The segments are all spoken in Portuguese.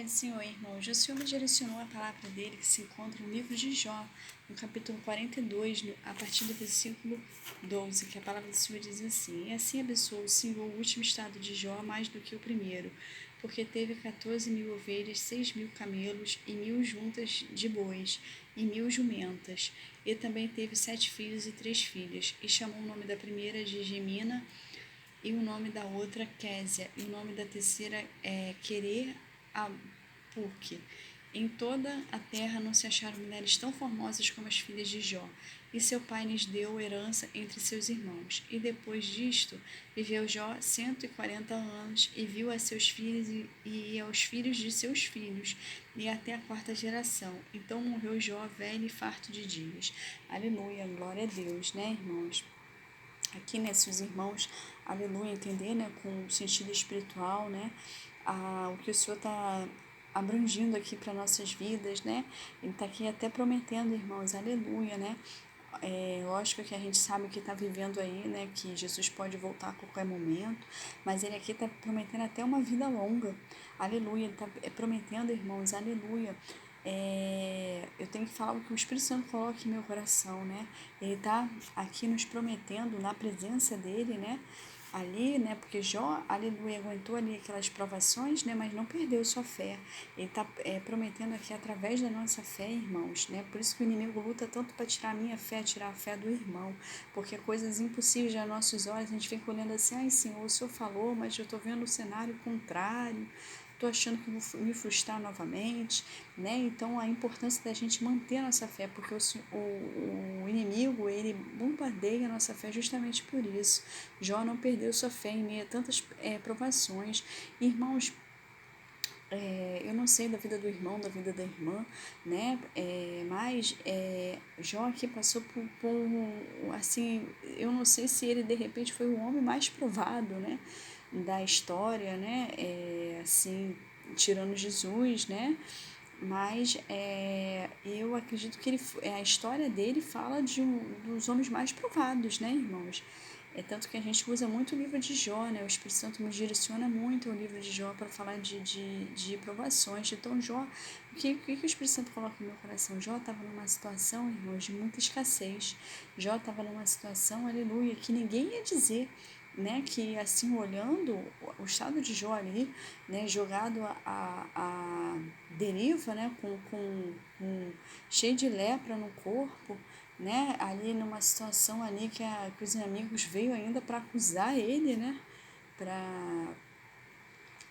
Senhor, irmãos, o Senhor me direcionou a palavra dele que se encontra no livro de Jó, no capítulo 42, a partir do versículo 12, que a palavra do Senhor diz assim: E assim abençoou o Senhor o último estado de Jó mais do que o primeiro, porque teve 14.000 ovelhas, 6.000 camelos, e 1.000 juntas de bois, e 1.000 jumentas. E também teve 7 filhos e 3 filhas, e chamou o nome da primeira de Gemina, e o nome da outra Késia, e o nome da terceira Querer Apuque. Em toda a terra não se acharam mulheres tão formosas como as filhas de Jó, e seu pai lhes deu herança entre seus irmãos. E depois disto, viveu Jó 140 anos, e viu a seus filhos e aos filhos de seus filhos, e até a 4ª geração. Então morreu Jó velho e farto de dias. Aleluia, glória a Deus, né, irmãos? Aqui, né, se os irmãos, aleluia, entender, né, com o sentido espiritual, né, o que o Senhor está abrangindo aqui para nossas vidas, né, ele está aqui até prometendo, irmãos, aleluia, né, lógico que a gente sabe que está vivendo aí, né, que Jesus pode voltar a qualquer momento, mas ele aqui está prometendo até uma vida longa, aleluia, ele está prometendo, irmãos, aleluia. Eu tenho que falar o que o Espírito Santo coloca em meu coração, né? Ele está aqui nos prometendo na presença dele, né? Ali, né? Porque Jó, aleluia, aguentou ali aquelas provações, né? Mas não perdeu sua fé. Ele está prometendo aqui através da nossa fé, irmãos, né? Por isso que o inimigo luta tanto para tirar a minha fé, tirar a fé do irmão, porque coisas impossíveis aos nossos olhos, a gente vem olhando assim, ai Senhor, o Senhor falou, mas eu estou vendo o cenário contrário, estou achando que vou me frustrar novamente, né? Então a importância da gente manter a nossa fé, porque o inimigo, ele bombardeia a nossa fé justamente por isso. Jó não perdeu sua fé em meio a tantas provações. Irmãos, eu não sei da vida do irmão, da vida da irmã, né? Mas Jó aqui passou por assim, eu não sei se ele de repente foi o homem mais provado, né? Da história, né? Assim, tirando Jesus, né? Mas eu acredito que a história dele fala dos homens mais provados, né, irmãos? Tanto que a gente usa muito o livro de Jó, né? O Espírito Santo nos direciona muito o livro de Jó para falar de provações. Então, Jó, o que o Espírito Santo coloca no meu coração? Jó estava numa situação, irmãos, de muita escassez. Jó estava numa situação, aleluia, que ninguém ia dizer, né, que assim olhando o estado de Jó ali, né, jogado a deriva, né, com cheio de lepra no corpo, né, ali numa situação ali que os amigos veio ainda para acusar ele, né, para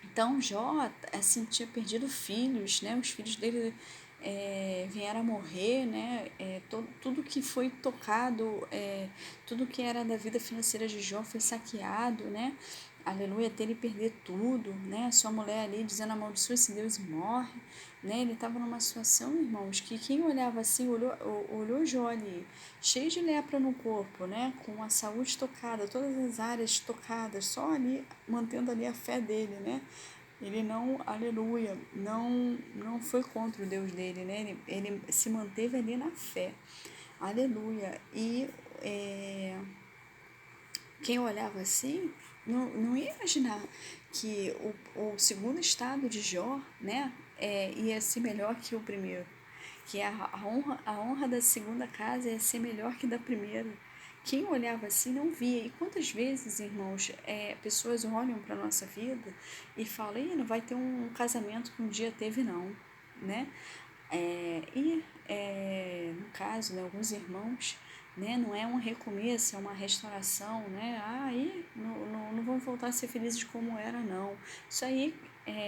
então Jó assim tinha perdido filhos, né, os filhos dele vieram a morrer, né, tudo que foi tocado, tudo que era da vida financeira de Jó foi saqueado, né, aleluia, até ele perder tudo, né, a sua mulher ali dizendo amaldiçoa esse Deus e morre, né, ele estava numa situação, irmãos, que quem olhava assim, olhou Jó ali, cheio de lepra no corpo, né, com a saúde tocada, todas as áreas tocadas, só ali, mantendo ali a fé dele, né, ele não, aleluia, não foi contra o Deus dele, né? Ele se manteve ali na fé, aleluia. E quem olhava assim não ia imaginar que o segundo estado de Jó, né, ia ser melhor que o primeiro, que a honra da segunda casa ia ser melhor que da primeira. Quem olhava assim não via. E quantas vezes, irmãos, pessoas olham para a nossa vida e falam, não vai ter um casamento que um dia teve, não, né? No caso, né, alguns irmãos, né, não é um recomeço, é uma restauração, né? Não vão voltar a ser felizes como era, não. Isso aí,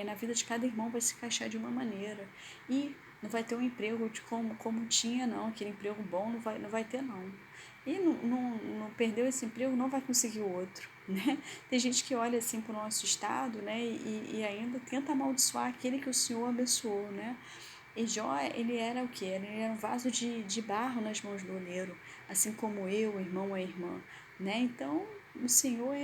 na vida de cada irmão vai se encaixar de uma maneira. E não vai ter um emprego como tinha, não. Aquele emprego bom não vai ter, não. E não perdeu esse emprego, não vai conseguir outro, né? Tem gente que olha assim para o nosso estado, né? E ainda tenta amaldiçoar aquele que o Senhor abençoou, né? E Jó, ele era o quê? Ele era um vaso de barro nas mãos do oleiro, assim como eu, o irmão ou a irmã, né? Então, o Senhor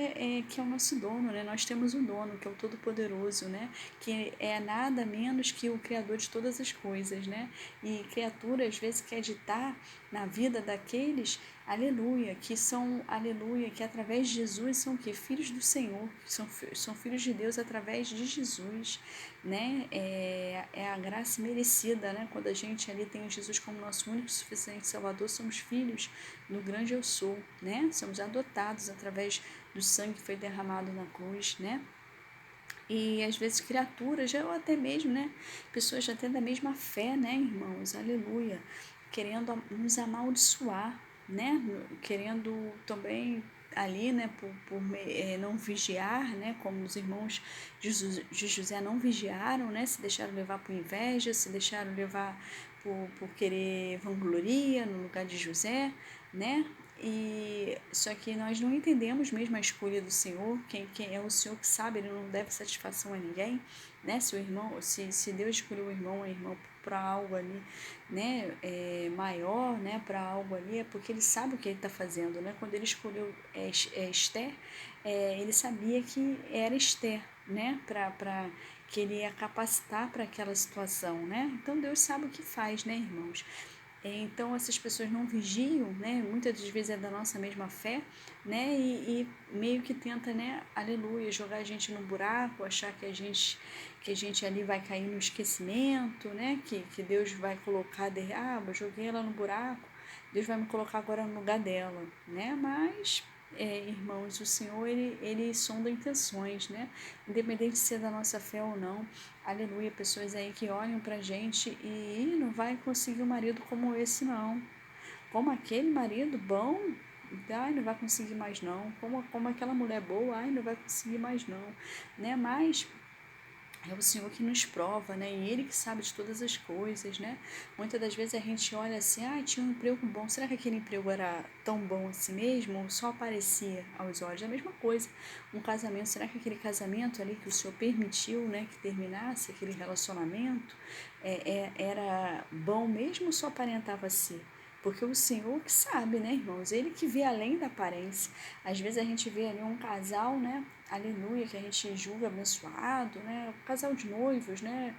que é o nosso dono, né? Nós temos um dono, que é o Todo-Poderoso, né? Que é nada menos que o Criador de todas as coisas, né? E criatura, às vezes, quer ditar na vida daqueles, aleluia, que são, aleluia, que através de Jesus são o quê? Filhos do Senhor, são filhos de Deus através de Jesus, né? É a graça merecida, né? Quando a gente ali tem Jesus como nosso único e suficiente Salvador, somos filhos do grande eu sou, né? Somos adotados através do sangue que foi derramado na cruz, né? E às vezes criaturas, ou até mesmo, né? Pessoas até da mesma fé, né, irmãos? Aleluia. Querendo nos amaldiçoar, né? Querendo também ali, né, não vigiar, né, como os irmãos de José não vigiaram, né, se deixaram levar por inveja, se deixaram levar por querer vangloria no lugar de José, né, e só que nós não entendemos mesmo a escolha do Senhor, quem é o Senhor que sabe, ele não deve satisfação a ninguém, né? Se o irmão, se Deus escolheu o irmão ou a irmã para algo ali, né, maior, né, para algo ali, é porque ele sabe o que ele está fazendo, né? Quando ele escolheu Esther, ele sabia que era Esther, né, para que ele ia capacitar para aquela situação, né? Então Deus sabe o que faz, né, irmãos? Então essas pessoas não vigiam, né? Muitas das vezes é da nossa mesma fé, né? E meio que tenta, né? Aleluia, jogar a gente no buraco, achar que a gente ali vai cair no esquecimento, né? Que Deus vai colocar, eu joguei ela no buraco, Deus vai me colocar agora no lugar dela, né? Mas irmãos, o Senhor ele sonda intenções, né? Independente de ser da nossa fé ou não. Aleluia, pessoas aí que olham pra gente e não vai conseguir um marido como esse não. Como aquele marido bom, ai, não vai conseguir mais não. Como aquela mulher boa, ai, não vai conseguir mais não, né? Mas é o Senhor que nos prova, né? E Ele que sabe de todas as coisas, né? Muitas das vezes a gente olha assim, ah, tinha um emprego bom. Será que aquele emprego era tão bom assim mesmo? Ou só aparecia aos olhos? É a mesma coisa. Um casamento, será que aquele casamento ali que o Senhor permitiu, né, que terminasse aquele relacionamento, era bom mesmo ou só aparentava ser? Porque o Senhor que sabe, né, irmãos? Ele que vê além da aparência. Às vezes a gente vê ali um casal, né? Aleluia, que a gente julga abençoado, né? Um casal de noivos, né?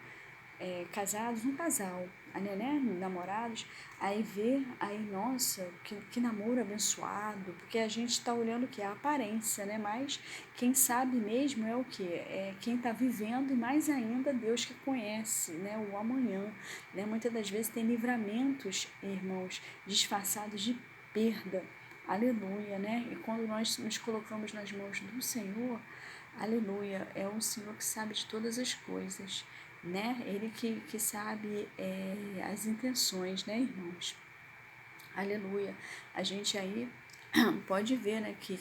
Casados, um casal, né? Namorados, aí vê, aí, nossa, que namoro abençoado, porque a gente está olhando o que? A aparência, né? Mas quem sabe mesmo é o que? É quem está vivendo e mais ainda Deus que conhece, né? O amanhã, né? Muitas das vezes tem livramentos, irmãos, disfarçados de perda, aleluia, né? E quando nós nos colocamos nas mãos do Senhor, aleluia, é o Senhor que sabe de todas as coisas, né? Ele que sabe as intenções, né, irmãos? Aleluia. A gente aí pode ver, né, que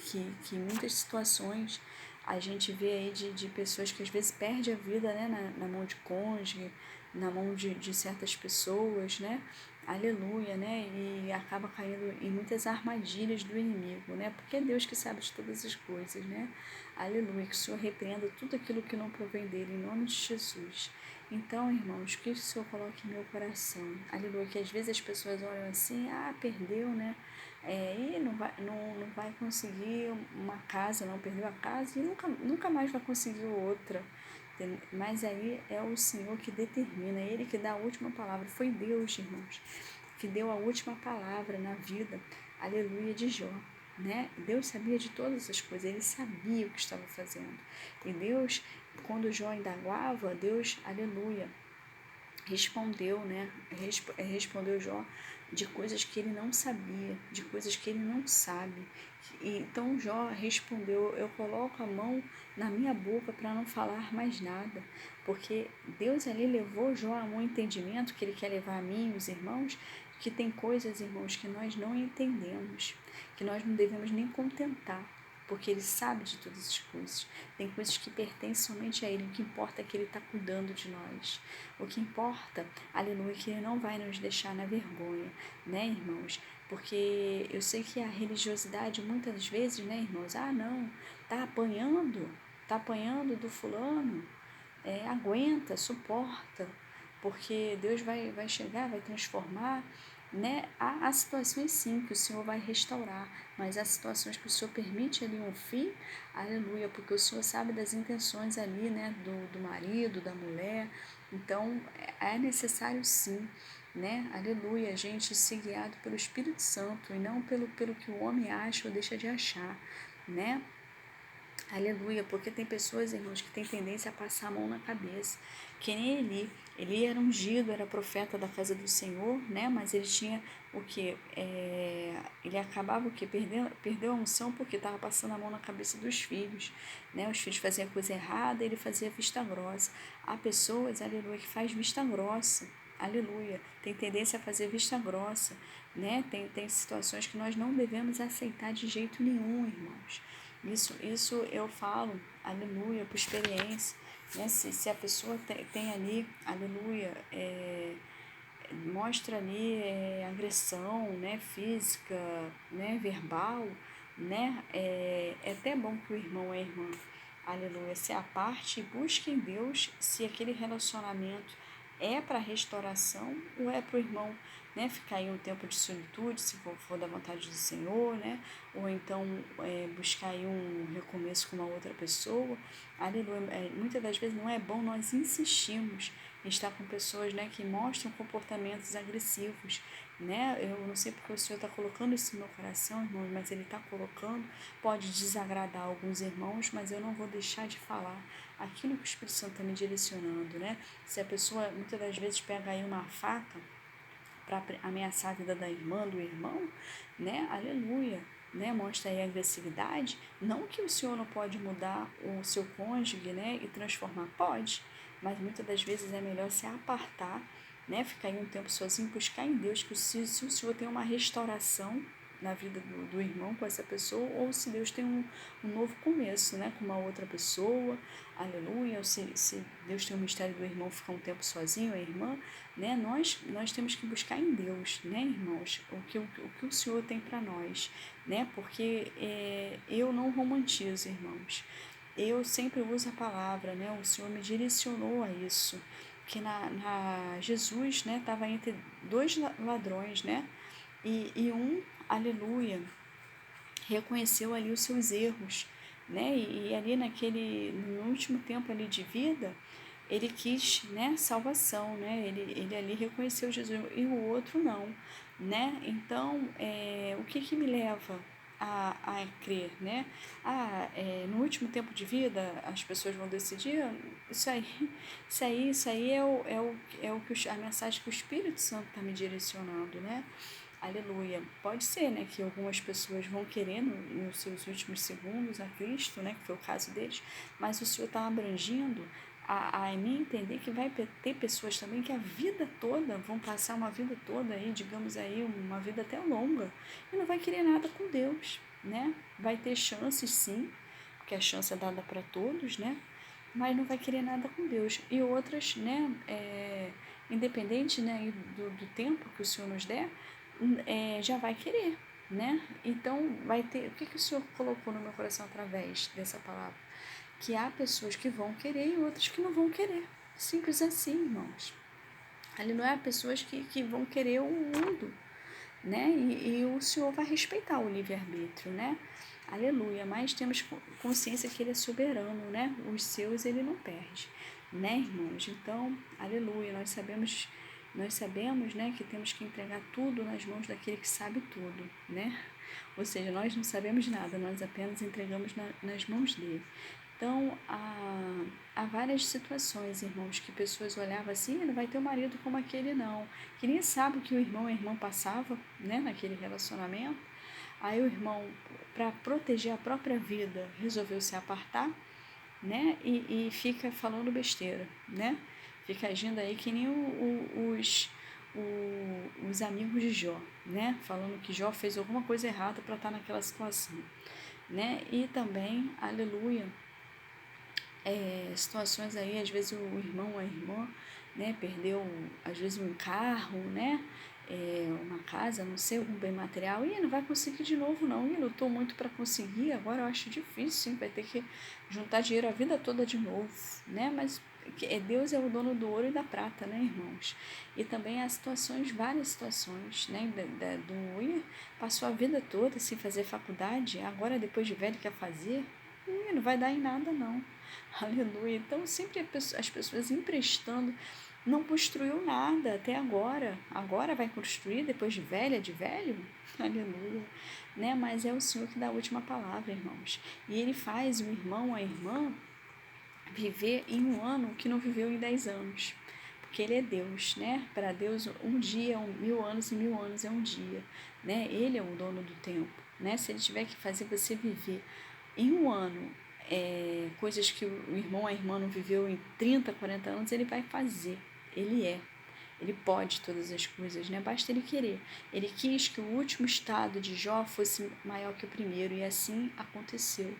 em muitas situações a gente vê aí de pessoas que às vezes perdem a vida, né, na mão de cônjuge, na mão de certas pessoas, né? Aleluia, né? E acaba caindo em muitas armadilhas do inimigo, né? Porque é Deus que sabe de todas as coisas, né? Aleluia, que o Senhor repreenda tudo aquilo que não provém dele, em nome de Jesus. Então, irmãos, que o Senhor coloque em meu coração. Aleluia, que às vezes as pessoas olham assim, ah, perdeu, né? E não vai conseguir uma casa, não perdeu a casa e nunca mais vai conseguir outra. Mas aí é o Senhor que determina, é Ele que dá a última palavra. Foi Deus, irmãos, que deu a última palavra na vida, aleluia, de Jó. Né? Deus sabia de todas as coisas, ele sabia o que estava fazendo. E Deus, quando Jó indagava, Deus, aleluia, respondeu, né? Respondeu Jó de coisas que ele não sabia, de coisas que ele não sabe. E, então Jó respondeu: eu coloco a mão na minha boca para não falar mais nada, porque Deus ali levou Jó a um entendimento que ele quer levar a mim e os irmãos, que tem coisas, irmãos, que nós não entendemos, que nós não devemos nem contentar, porque ele sabe de todas as coisas. Tem coisas que pertencem somente a ele. O que importa é que ele está cuidando de nós. O que importa, aleluia, é que ele não vai nos deixar na vergonha, né, irmãos? Porque eu sei que a religiosidade, muitas vezes, né, irmãos? Ah, não, tá apanhando do fulano, aguenta, suporta, porque Deus vai chegar, vai transformar. né? Há situações sim que o Senhor vai restaurar, mas há situações que o Senhor permite ali um fim, aleluia, porque o Senhor sabe das intenções ali, né, do marido, da mulher, então é necessário sim, né, aleluia, a gente ser guiado pelo Espírito Santo e não pelo que o homem acha ou deixa de achar, né, aleluia, porque tem pessoas, irmãos, que têm tendência a passar a mão na cabeça. Que nem Eli. Eli era ungido, era profeta da casa do Senhor, né? Mas ele tinha o que? Ele acabava o que? Perdeu a unção porque estava passando a mão na cabeça dos filhos, né? Os filhos faziam coisa errada, ele fazia vista grossa. Há pessoas, aleluia, que faz vista grossa. Aleluia, tem tendência a fazer vista grossa, né? Tem situações que nós não devemos aceitar de jeito nenhum, irmãos. Isso eu falo, aleluia, por experiência, né? Se a pessoa tem ali, aleluia, mostra ali agressão, né, física, né, verbal, né, é até bom que o irmão ou a irmã, aleluia, se aparte e busque em Deus se aquele relacionamento é para restauração ou é para o irmão, né, ficar em um tempo de solitude, se for da vontade do Senhor, né, ou então buscar aí um recomeço com uma outra pessoa, aleluia. Muitas das vezes não é bom nós insistirmos em estar com pessoas, né, que mostram comportamentos agressivos, né, eu não sei porque o Senhor está colocando isso no meu coração, irmão, mas Ele está colocando, pode desagradar alguns irmãos, mas eu não vou deixar de falar aquilo que o Espírito Santo está me direcionando, né, se a pessoa muitas das vezes pega aí uma faca para ameaçar a vida da irmã, do irmão, né? Aleluia, né? Mostra aí a agressividade. Não que o Senhor não pode mudar o seu cônjuge, né? E transformar, pode, mas muitas das vezes é melhor se apartar, né? Ficar aí um tempo sozinho, buscar em Deus que se o Senhor tem uma restauração na vida do irmão com essa pessoa, ou se Deus tem um novo começo, né, com uma outra pessoa, aleluia, ou se Deus tem um mistério do irmão ficar um tempo sozinho, a irmã, né, nós temos que buscar em Deus, né, irmãos, o que o Senhor tem para nós, né, porque eu não romantizo, irmãos, eu sempre uso a palavra, né, o Senhor me direcionou a isso, que Jesus, né, estava entre dois ladrões, né, e um, aleluia, reconheceu ali os seus erros, né? E ali no último tempo ali de vida, ele quis, né, salvação, né? Ele ali reconheceu Jesus e o outro não, né? Então, o que me leva a crer, né? No último tempo de vida as pessoas vão decidir isso aí é o que a mensagem que o Espírito Santo está me direcionando, né? Aleluia. Pode ser, né, que algumas pessoas vão querer nos seus últimos segundos a Cristo, né, que foi o caso deles, mas o Senhor está abrangindo a mim entender que vai ter pessoas também que a vida toda vão passar uma vida toda aí, digamos aí, uma vida até longa, e não vai querer nada com Deus, né? Vai ter chances sim, porque a chance é dada para todos, né? Mas não vai querer nada com Deus. E outras, né, independente, né, do tempo que o Senhor nos der, já vai querer, né? Então, vai ter. O que o Senhor colocou no meu coração através dessa palavra? Que há pessoas que vão querer e outras que não vão querer. Simples assim, irmãos. Ali não é pessoas que vão querer o mundo, né? E o Senhor vai respeitar o livre-arbítrio, né? Aleluia. Mas temos consciência que Ele é soberano, né? Os seus Ele não perde, né, irmãos? Então, aleluia. Nós sabemos, né, que temos que entregar tudo nas mãos daquele que sabe tudo, né? Ou seja, nós não sabemos nada, nós apenas entregamos nas mãos dele. Então, há várias situações, irmãos, que pessoas olhavam assim, não vai ter um marido como aquele não, que nem sabe o que o irmão e a irmã passava, né, naquele relacionamento. Aí o irmão, para proteger a própria vida, resolveu se apartar, né, e fica falando besteira, né, fica agindo aí que nem os amigos de Jó, né, falando que Jó fez alguma coisa errada para estar naquela situação, né, e também, aleluia, situações aí, às vezes o irmão ou a irmã, né, perdeu, às vezes um carro, né, uma casa, não sei, algum bem material, e não vai conseguir de novo não, e lutou muito para conseguir, agora eu acho difícil, hein? Vai ter que juntar dinheiro a vida toda de novo, né, mas Deus é o dono do ouro e da prata, né, irmãos? E também há situações, várias situações, né, do Will passou a vida toda sem fazer faculdade, agora depois de velho quer fazer, não vai dar em nada não. Aleluia. Então sempre as pessoas emprestando, não construiu nada até agora. Agora vai construir depois de velha, de velho? Aleluia. Né? Mas é o Senhor que dá a última palavra, irmãos. E Ele faz o irmão, a irmã, viver em um ano o que não viveu em 10 anos. Porque Ele é Deus, né? Para Deus, um dia, 1000 anos e 1000 anos é um dia, né? Ele é o dono do tempo, né? Se Ele tiver que fazer você viver em um ano coisas que o irmão, a irmã não viveu em 30, 40 anos, Ele vai fazer. Ele é. Ele pode todas as coisas, né? Basta ele querer. Ele quis que o último estado de Jó fosse maior que o primeiro, e assim aconteceu.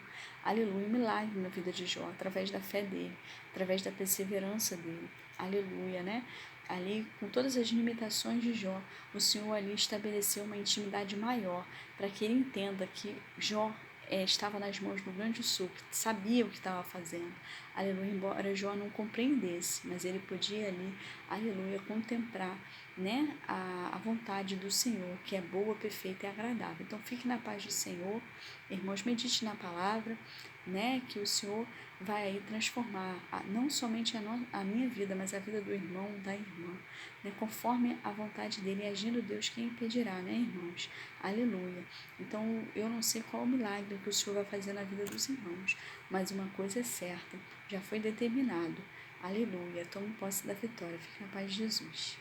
Aleluia, um milagre na vida de Jó, através da fé dele, através da perseverança dele. Aleluia, né? Ali, com todas as limitações de Jó, o Senhor ali estabeleceu uma intimidade maior para que ele entenda que Jó estava nas mãos do grande sul, que sabia o que estava fazendo. Aleluia, embora Jó não compreendesse, mas ele podia ali, aleluia, contemplar, né, a vontade do Senhor, que é boa, perfeita e agradável. Então fique na paz do Senhor, irmãos, medite na palavra, né, que o Senhor vai aí transformar não somente a minha vida, mas a vida do irmão, da irmã, né, conforme a vontade dele, e agindo Deus, quem impedirá, né, irmãos? Aleluia. Então eu não sei qual o milagre que o Senhor vai fazer na vida dos irmãos, mas uma coisa é certa, já foi determinado. Aleluia. Tome posse da vitória. Fique na paz de Jesus.